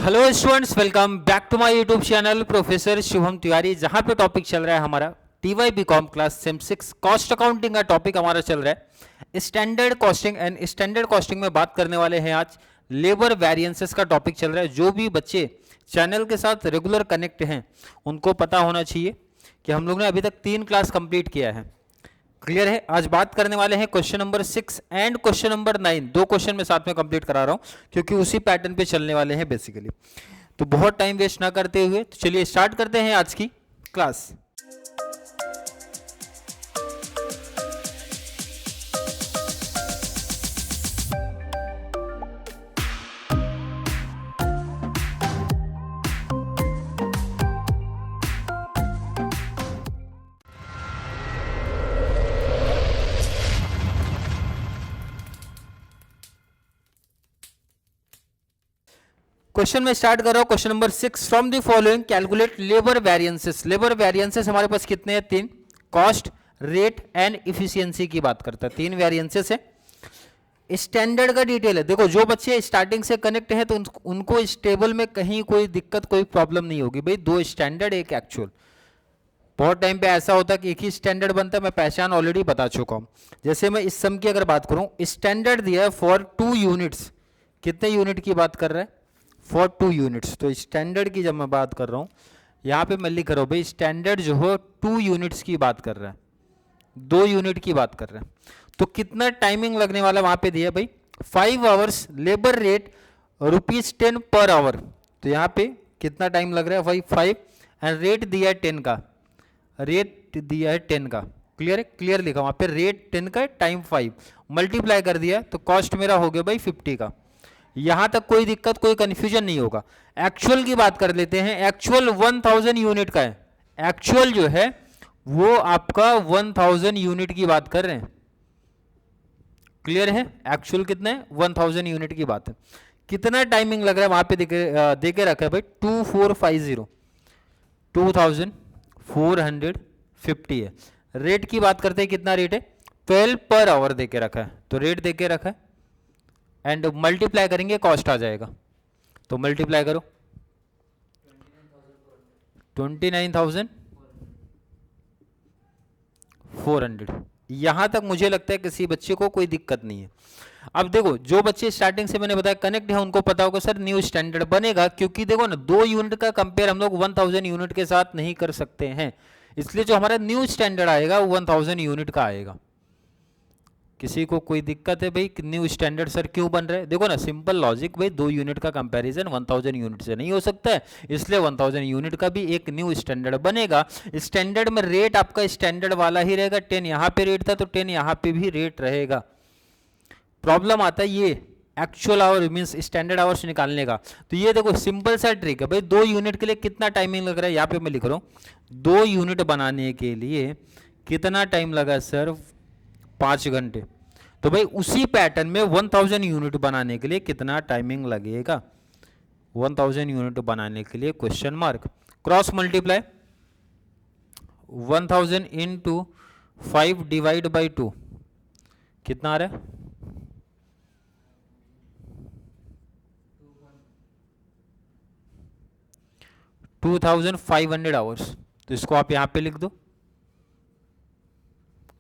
Hello students, welcome back to my YouTube channel professor Shubham Tiwari, जहां पे topic चल रहा है हमारा TY BCom class sem 6 cost accounting का टॉपिक हमारा चल रहा है। Standard costing and standard costing में बात करने वाले हैं आज। लेबर वेरिएंसेस का टॉपिक चल रहा है। जो भी बच्चे चैनल के साथ रेगुलर कनेक्ट हैं उनको पता होना चाहिए कि हम लोग ने अभी तक 3 क्लास कंप्लीट किया है। क्लियर है। आज बात करने वाले हैं question number 6 and question number 9। 2 question मैं साथ में कंप्लीट करा रहा हूं क्योंकि उसी पैटर्न पे चलने वाले हैं बेसिकली। तो बहुत टाइम वेस्ट ना करते हुए तो चलिए स्टार्ट करते हैं आज की क्लास। क्वेश्चन में स्टार्ट कर रहा हूं। Question number 6, from the following calculate labour variances. Labour variances हमारे पास कितने हैं? 3। कॉस्ट, रेट एंड इफिशियंसी की बात करता है। 3 वेरिएंसेस है। स्टैंडर्ड का डिटेल है। देखो जो बच्चे स्टार्टिंग से कनेक्ट हैं तो उनको इस टेबल में कहीं कोई दिक्कत कोई प्रॉब्लम नहीं होगी। भाई 2 स्टैंडर्ड, 1 एक्चुअल। बहुत टाइम पे ऐसा होता है कि एक ही स्टैंडर्ड बनता है। मैं पहचान ऑलरेडी बता चुका हूं। जैसे मैं इस सम की अगर बात करूं, स्टैंडर्ड दिया है फॉर 2 यूनिट्स। कितने यूनिट की बात कर रहा है? For 2 units. तो स्टैंडर्ड की जब मैं बात कर रहा हूँ यहाँ पे मैं लिख रहा हूँ भाई स्टैंडर्ड जो हो 2 यूनिट्स की बात कर रहा है, 2 यूनिट की बात कर रहा है। तो कितना टाइमिंग लगने वाला वहाँ पे दिया भाई 5 hours, labour rate ₹10 per hour. तो यहाँ पे कितना टाइम लग रहा है भाई 5, एंड रेट दिया है 10 का। रेट दिया है 10 का। क्लियर है? क्लियर लिखा वहाँ पे रेट 10 का, टाइम 5, मल्टीप्लाई कर दिया तो कॉस्ट मेरा हो गया भाई 50 का। यहां तक कोई दिक्कत कोई कंफ्यूजन नहीं होगा। एक्चुअल की बात कर लेते हैं। एक्चुअल 1000 यूनिट का है। एक्चुअल जो है वो आपका 1000 यूनिट की बात कर रहे हैं। क्लियर है? एक्चुअल कितना है? 1000 यूनिट की बात है। कितना टाइमिंग लग रहा है वहां पे देके रखा है भाई 2450, 2450 है। रेट की बात करते हैं, कितना रेट है? 12 पर आवर देके रखा है। तो रेट देके रखा है एंड मल्टीप्लाई करेंगे कॉस्ट आ जाएगा। तो मल्टीप्लाई करो 29,400। यहां तक मुझे लगता है किसी बच्चे को कोई दिक्कत नहीं है। अब देखो जो बच्चे स्टार्टिंग से मैंने बताया कनेक्ट है उनको पता होगा सर न्यू स्टैंडर्ड बनेगा, क्योंकि देखो ना 2 यूनिट का कंपेयर हम लोग 1000 यूनिट के साथ नहीं कर सकते हैं। इसलिए जो हमारा न्यू स्टैंडर्ड आएगा वो 1000 यूनिट का आएगा। किसी को कोई दिक्कत है भाई न्यू स्टैंडर्ड सर क्यों बन रहा है? देखो ना सिंपल लॉजिक, भाई 2 यूनिट का कंपैरिजन 1000 यूनिट से नहीं हो सकता है, इसलिए 1000 यूनिट का भी एक न्यू स्टैंडर्ड बनेगा। स्टैंडर्ड में रेट आपका स्टैंडर्ड वाला ही रहेगा। 10 यहाँ पे रेट था तो 10 यहाँ पे भी रेट रहेगा। प्रॉब्लम आता है ये actual hour means standard hours निकालने का। तो ये देखो सिंपल सा ट्रिक है भाई। 2 यूनिट के लिए कितना टाइमिंग लग रहा है? यहाँ पे मैं लिख रहा हूँ 2 यूनिट बनाने के लिए कितना टाइम लगा सर? 5 घंटे। तो भाई उसी पैटर्न में 1000 यूनिट बनाने के लिए कितना टाइमिंग लगेगा? 1000 यूनिट बनाने के लिए question mark, cross multiply 1000 into 5 divide by 2 कितना आ रहा है? 2500 आवर्स। तो इसको आप यहां पे लिख दो।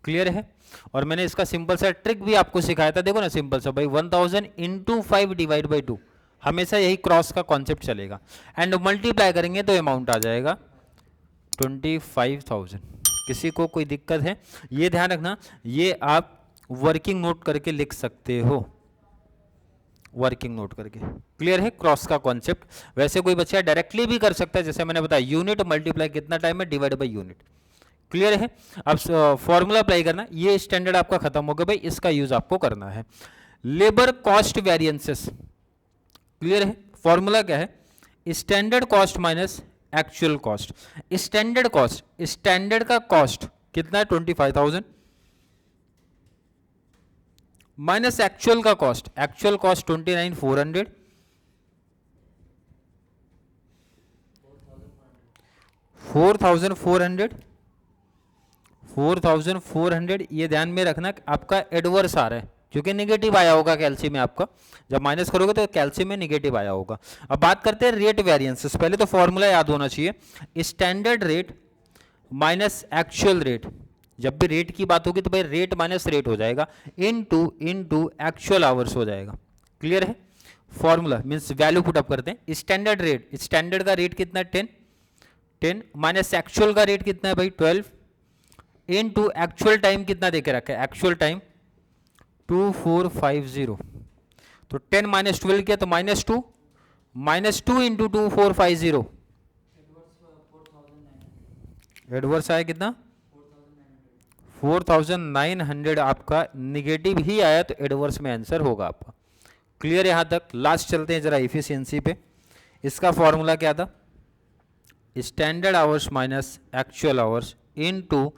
क्लियर है? और मैंने इसका सिंपल सा ट्रिक भी आपको सिखाया था। देखो ना सिंपल सा भाई 1000 इंटू 5 डिवाइड बाई 2, हमेशा यही क्रॉस का कॉन्सेप्ट चलेगा एंड मल्टीप्लाई करेंगे तो अमाउंट आ जाएगा 25,000। किसी को कोई दिक्कत है? ये ध्यान रखना, ये आप वर्किंग नोट करके लिख सकते हो, वर्किंग नोट करके। क्लियर है? क्रॉस का कॉन्सेप्ट वैसे कोई बच्चा डायरेक्टली भी कर सकता है, जैसे मैंने बताया यूनिट मल्टीप्लाई कितना टाइम है डिवाइड बाई यूनिट। क्लियर है? अब फॉर्मूला अप्लाई करना। ये स्टैंडर्ड आपका खत्म हो गया भाई, इसका यूज आपको करना है। Labour cost variances. क्लियर है? फॉर्मूला क्या है? Standard cost minus actual cost. Standard cost, standard का कॉस्ट कितना है? 25,000 माइनस एक्चुअल का कॉस्ट, एक्चुअल कॉस्ट 29,400, 4,400, 4,400। ये ध्यान में रखना आपका एडवर्स आ रहा है। क्योंकि नेगेटिव आया होगा कैल्शियम में आपका, जब माइनस करोगे तो कैल्शियम में नेगेटिव आया होगा। अब बात करते हैं रेट वेरिएंसेस। पहले तो फॉर्मूला याद होना चाहिए, standard rate minus actual rate. जब भी रेट की बात होगी तो भाई रेट माइनस रेट हो जाएगा, इनटू एक्चुअल आवर्स हो जाएगा। क्लियर है? Formula means value put up करते हैं। स्टैंडर्ड रेट, स्टैंडर्ड का रेट कितना है 10 माइनस एक्चुअल का रेट कितना है भाई 12 इनटू एक्चुअल टाइम कितना देके रखा है, एक्चुअल टाइम 2450। तो 10 माइनस 12 किया तो -2 इंटू 2450, एडवर्स आया कितना 4900। आपका निगेटिव ही आया तो एडवर्स में आंसर होगा आपका। क्लियर यहां तक? लास्ट चलते हैं जरा इफिशियंसी पे। इसका फॉर्मूला क्या था, standard hours minus actual hours into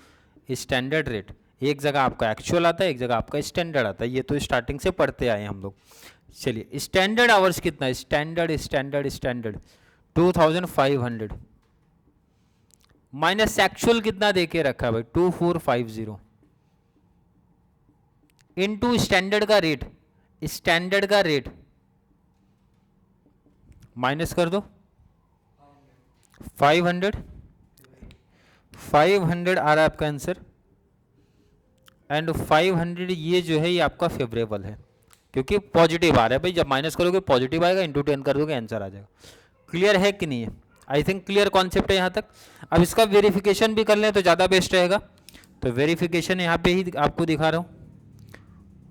standard rate. एक जगह आपका एक्चुअल आता है, एक जगह आपका स्टैंडर्ड आता है, ये तो स्टार्टिंग से पढ़ते आए हम लोग। चलिए स्टैंडर्ड आवर्स कितना है, स्टैंडर्ड 2500 माइनस एक्चुअल कितना देके रखा है भाई 2450 इनटू स्टैंडर्ड का रेट माइनस कर दो 500 आ रहा है आपका आंसर। एंड 500 ये जो है ये आपका फेवरेबल है, क्योंकि पॉजिटिव आ रहा है भाई, जब माइनस करोगे पॉजिटिव आएगा, इंटू 10 कर दोगे आंसर आ जाएगा। क्लियर है कि नहीं है? आई थिंक क्लियर कॉन्सेप्ट है यहाँ तक। अब इसका वेरिफिकेशन भी कर लें तो ज़्यादा बेस्ट रहेगा। तो वेरिफिकेशन यहाँ पे ही आपको दिखा रहा हूँ,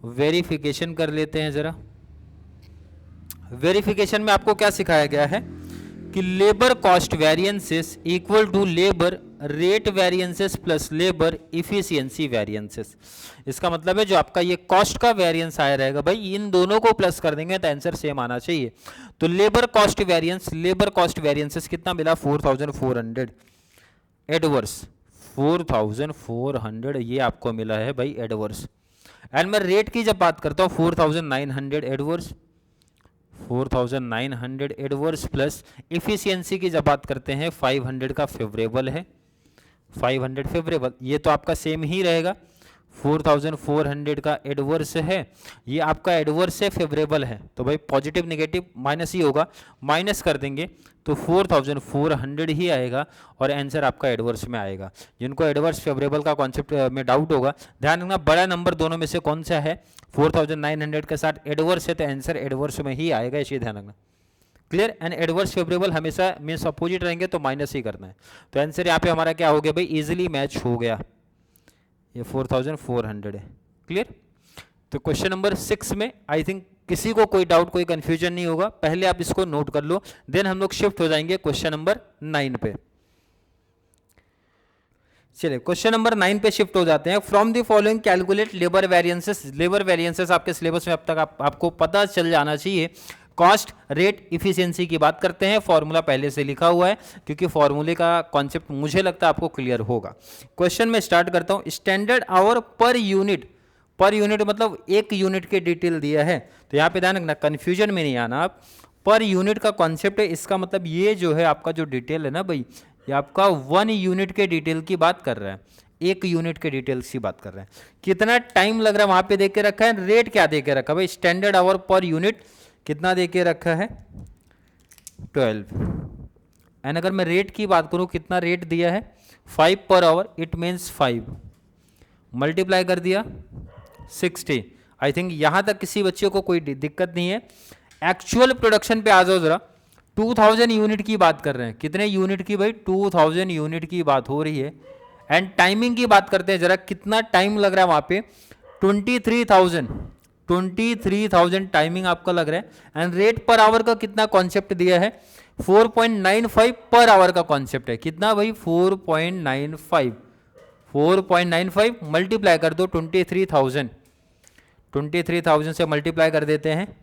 वेरिफिकेशन कर लेते हैं ज़रा। वेरिफिकेशन में आपको क्या सिखाया गया है कि labour cost variances equal to labour rate variances plus labour efficiency variances. इसका मतलब है जो आपका ये कॉस्ट का वेरिएंस आया रहेगा भाई, इन दोनों को प्लस कर देंगे तो आंसर सेम आना चाहिए। तो लेबर कॉस्ट वेरिएंसेस कितना मिला 4400 एडवर्स, 4400 ये आपको मिला है भाई एडवर्स। एंड मैं रेट की जब बात करता हूँ 4900 एडवर्स, 4900 एडवर्स प्लस इफिशियंसी की जब बात करते हैं 500 का फेवरेबल है, 500 फेवरेबल, ये तो आपका सेम ही रहेगा। 4400 का एडवर्स है, ये आपका एडवर्स है फेवरेबल है, तो भाई पॉजिटिव नेगेटिव माइनस ही होगा, माइनस कर देंगे तो 4400 ही आएगा और आंसर आपका एडवर्स में आएगा। जिनको एडवर्स फेवरेबल का कॉन्सेप्ट में डाउट होगा ध्यान रखना, बड़ा नंबर दोनों में से कौन सा है, 4900 के साथ एडवर्स है तो आंसर एडवर्स में ही आएगा, इसे ध्यान रखना। क्लियर? एंड एडवर्स फेवरेबल हमेशा मीन्स अपोजिट रहेंगे तो माइनस ही करना है। तो आंसर यहाँ पे हमारा क्या हो गया भाई, इजीली मैच हो गया, ये 4400 है। क्लियर? तो क्वेश्चन नंबर 6 में आई थिंक किसी को कोई डाउट कोई कंफ्यूजन नहीं होगा, पहले आप इसको नोट कर लो, देन हम लोग शिफ्ट हो जाएंगे क्वेश्चन नंबर 9 पे। चलिए क्वेश्चन नंबर 9 पे शिफ्ट हो जाते हैं। From the following calculate labour variances. Labour variances आपके सिलेबस में अब तक आपको पता चल जाना चाहिए। कॉस्ट रेट इफिशियंसी की बात करते हैं, फॉर्मूला पहले से लिखा हुआ है क्योंकि फॉर्मूले का कॉन्सेप्ट मुझे लगता है आपको क्लियर होगा। क्वेश्चन में स्टार्ट करता हूं। स्टैंडर्ड आवर पर यूनिट मतलब एक यूनिट के डिटेल दिया है, तो यहाँ पे ध्यान रखना कन्फ्यूजन में नहीं आना आप। पर यूनिट का कॉन्सेप्ट है, इसका मतलब ये जो है आपका जो डिटेल है ना भाई, ये आपका 1 यूनिट के डिटेल की बात कर रहा है, एक यूनिट के डिटेल्स की बात कर रहे हैं। कितना टाइम लग रहा है वहां पे देख के रखा है, रेट क्या दे के रखा है भाई, स्टैंडर्ड आवर पर यूनिट कितना दे के रखा है 12। एंड अगर मैं रेट की बात करूं कितना रेट दिया है 5 per hour, it means 5 multiply कर दिया 60। आई थिंक यहां तक किसी बच्चे को कोई दिक्कत नहीं है। एक्चुअल प्रोडक्शन पे आ जाओ जरा, 2000 यूनिट की बात कर रहे हैं, कितने यूनिट की भाई 2000 यूनिट की बात हो रही है। एंड टाइमिंग की बात करते हैं जरा, कितना टाइम लग रहा है वहां पे 23,000 टाइमिंग आपका लग रहा है। एंड रेट पर आवर का कितना कॉन्सेप्ट दिया है 4.95 पर आवर का कॉन्सेप्ट है, कितना भाई 4.95 मल्टीप्लाई कर दो 23,000 से मल्टीप्लाई कर देते हैं,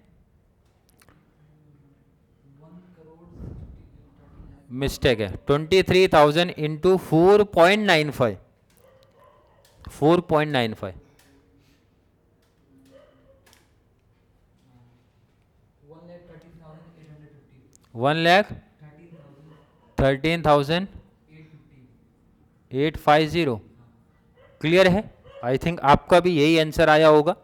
मिस्टेक है 23,000 इंटू 4.95 1,13,850। क्लियर है? आई थिंक आपका भी यही आंसर आया होगा।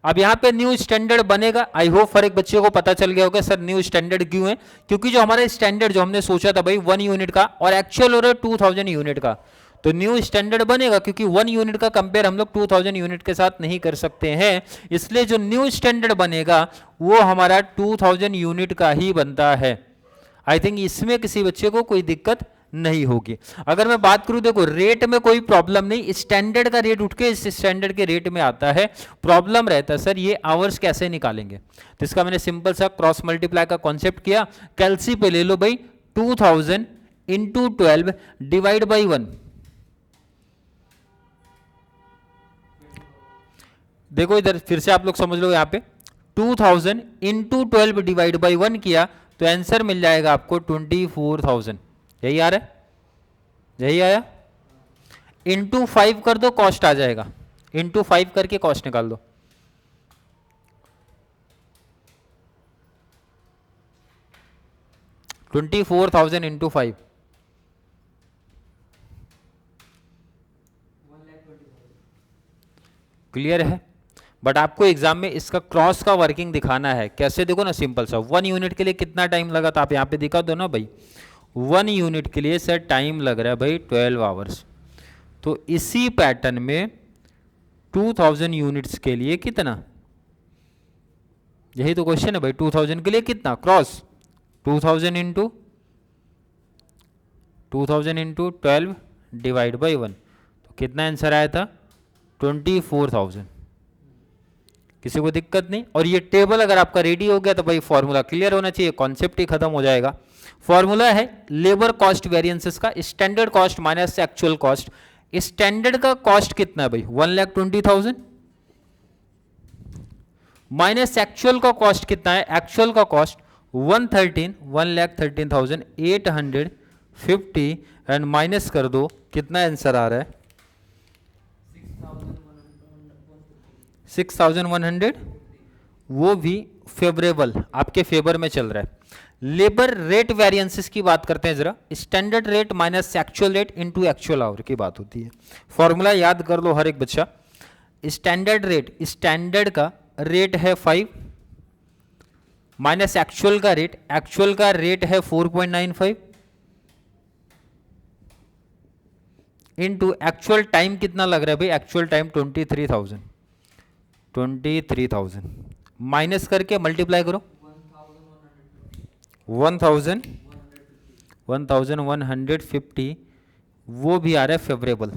अब यहाँ पे न्यू स्टैंडर्ड बनेगा। आई होप हर एक बच्चे को पता चल गया होगा सर न्यू स्टैंडर्ड क्यों है, क्योंकि जो हमारा स्टैंडर्ड जो हमने सोचा था भाई 1 यूनिट का और एक्चुअल हो रहा है 2000 यूनिट का, तो न्यू स्टैंडर्ड बनेगा क्योंकि 1 यूनिट का कंपेयर हम लोग 2000 यूनिट के साथ नहीं कर सकते हैं, इसलिए जो न्यू स्टैंडर्ड बनेगा वो हमारा 2000 यूनिट का ही बनता है। आई थिंक इसमें किसी बच्चे को कोई दिक्कत नहीं होगी। अगर मैं बात करूं, देखो रेट में कोई प्रॉब्लम नहीं, स्टैंडर्ड का रेट उठ के इस स्टैंडर्ड के रेट में आता है। प्रॉब्लम रहता है सर ये आवर्स कैसे निकालेंगे, तो इसका मैंने सिंपल सा क्रॉस मल्टीप्लाई का कॉन्सेप्ट किया। कैलसी पे ले लो भाई 2000 इंटू 12 डिवाइड बाई 1। देखो इधर फिर से आप लोग समझ लो, यहाँ पे 2000 इंटू 12 डिवाइड बाई 1 किया तो आंसर मिल जाएगा आपको 24,000। यही आ रहा है, यही आया। इंटू 5 कर दो, कॉस्ट आ जाएगा, इंटू 5 करके कॉस्ट निकाल दो। $24,000 इंटू 5 क्लियर है। बट आपको एग्जाम में इसका क्रॉस का वर्किंग दिखाना है। कैसे देखो ना, सिंपल सा 1 यूनिट के लिए कितना टाइम लगा था आप यहाँ पे दिखा दो ना भाई। 1 यूनिट के लिए सर टाइम लग रहा है भाई 12 आवर्स। तो इसी पैटर्न में 2000 यूनिट्स के लिए कितना, यही तो क्वेश्चन है भाई। 2000 के लिए कितना, क्रॉस 2000 इंटू 12 डिवाइड बाई 1, तो कितना आंसर आया था 24,000। किसी को दिक्कत नहीं। और ये टेबल अगर आपका रेडी हो गया तो भाई फॉर्मूला क्लियर होना चाहिए, कॉन्सेप्ट ही खत्म हो जाएगा। फॉर्मूला है लेबर कॉस्ट वेरिएंसेस का, standard cost minus actual cost. Standard का कॉस्ट कितना है भाई 1,20,000 माइनस एक्चुअल का कॉस्ट कितना है, एक्चुअल का कॉस्ट 1,13,850 एंड माइनस कर दो, कितना आंसर आ रहा है 6,100। वो भी फेवरेबल आपके फेवर में चल रहा है। लेबर रेट वेरिएंसेस की बात करते हैं जरा। Standard rate minus actual rate into actual our की बात होती है। फॉर्मूला याद कर लो हर एक बच्चा। स्टैंडर्ड रेट, स्टैंडर्ड का रेट है 5 माइनस एक्चुअल का रेट, एक्चुअल का रेट है 4.95 इनटू एक्चुअल टाइम कितना लग रहा है भाई, एक्चुअल टाइम 23,000 माइनस करके मल्टीप्लाई करो 1,150, वो भी आ रहा है फेवरेबल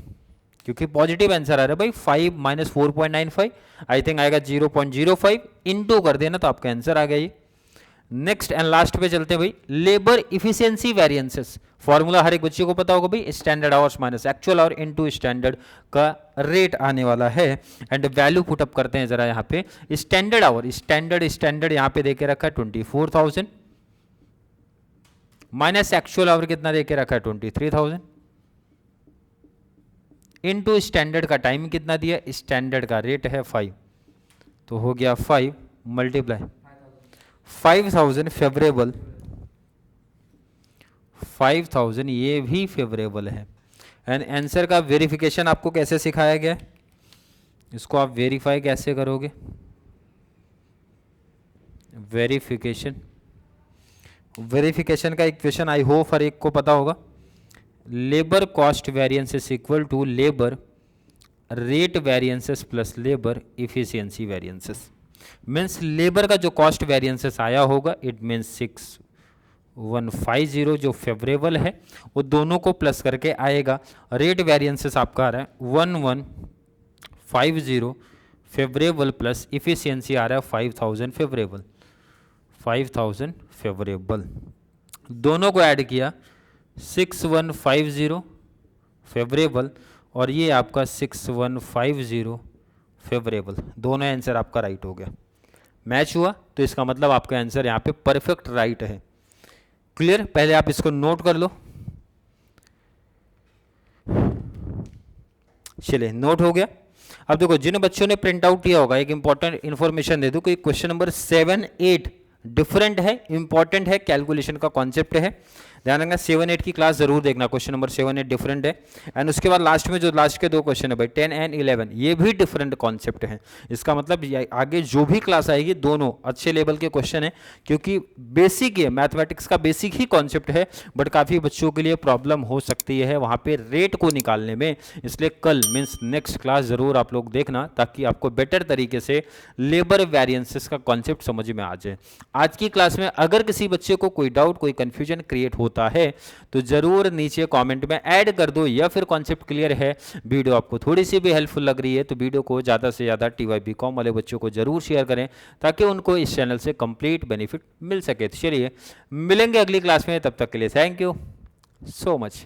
क्योंकि पॉजिटिव आंसर आ रहा है भाई। 5 माइनस 4.95 आई थिंक आएगा 0.05, इनटू कर देना तो आपका आंसर आ गया ये। नेक्स्ट एंड लास्ट पे चलते हैं भाई, लेबर इफिशियंसी वेरिएंसेस। फॉर्मूला हर एक बच्चे को पता होगा भाई, standard hours minus actual our into standard का रेट आने वाला है। एंड वैल्यू पुटअप करते हैं जरा यहाँ पे। स्टैंडर्ड आवर, स्टैंडर्ड यहाँ पे देके रखा है 24,000 माइनस एक्चुअल आवर कितना देके रखा है 23,000 इनटू स्टैंडर्ड का टाइम कितना दिया, स्टैंडर्ड का रेट है 5, तो हो गया 5 मल्टीप्लाई 5,000 फेवरेबल, 5,000 ये भी फेवरेबल है। एंड आंसर का वेरिफिकेशन आपको कैसे सिखाया गया है, इसको आप वेरीफाई कैसे करोगे। वेरिफिकेशन का इक्वेशन आई होप हर एक को पता होगा। Labour cost variances equal to labour rate variances plus labour efficiency variances. Means labour का जो कॉस्ट वेरिएंसेस आया होगा इट मीन्स 6,150 जो फेवरेबल है वो दोनों को प्लस करके आएगा। रेट वेरिएंसेस आपका आ रहा है 1,150 फेवरेबल प्लस इफिशियंसी आ रहा है 5,000 फेवरेबल, 5,000 फेवरेबल। दोनों को ऐड किया 6,150 फेवरेबल और ये आपका 6,150 फेवरेबल, दोनों आंसर आपका राइट हो गया। मैच हुआ तो इसका मतलब आपका आंसर यहाँ पे परफेक्ट राइट है। क्लियर, पहले आप इसको नोट कर लो। चलिए नोट हो गया। अब देखो जिन बच्चों ने प्रिंट आउट किया होगा एक इंपॉर्टेंट इन्फॉर्मेशन दे दूं कि क्वेश्चन नंबर 7, 8 डिफरेंट है, इंपॉर्टेंट है, कैलकुलेशन का कॉन्सेप्ट है। ध्यान रखना 7-8 की क्लास जरूर देखना, क्वेश्चन नंबर 7-8 डिफरेंट है। एंड उसके बाद लास्ट में जो लास्ट के 2 क्वेश्चन है भाई 10 एंड 11, ये भी डिफरेंट कॉन्सेप्ट है। इसका मतलब आगे जो भी क्लास आएगी दोनों अच्छे लेवल के क्वेश्चन है, क्योंकि बेसिक है, मैथमेटिक्स का बेसिक ही कॉन्सेप्ट है, बट काफ़ी बच्चों के लिए प्रॉब्लम हो सकती है वहाँ पे रेट को निकालने में। इसलिए कल मीन्स नेक्स्ट क्लास ज़रूर आप लोग देखना, ताकि आपको बेटर तरीके से लेबर वेरिएंसेस का कॉन्सेप्ट समझ में आ जाए। आज की क्लास में अगर किसी बच्चे को कोई डाउट, कोई कन्फ्यूजन क्रिएट होता है तो ज़रूर नीचे कॉमेंट में ऐड कर दो, या फिर कॉन्सेप्ट क्लियर है, वीडियो आपको थोड़ी सी भी हेल्पफुल लग रही है तो वीडियो को ज़्यादा से ज़्यादा TYBCom वाले बच्चों को ज़रूर शेयर करें, ताकि उनको इस चैनल से कंप्लीट बेनिफिट मिल सके। तो चलिए मिलेंगे अगली क्लास में, तब तक के लिए थैंक यू सो मच।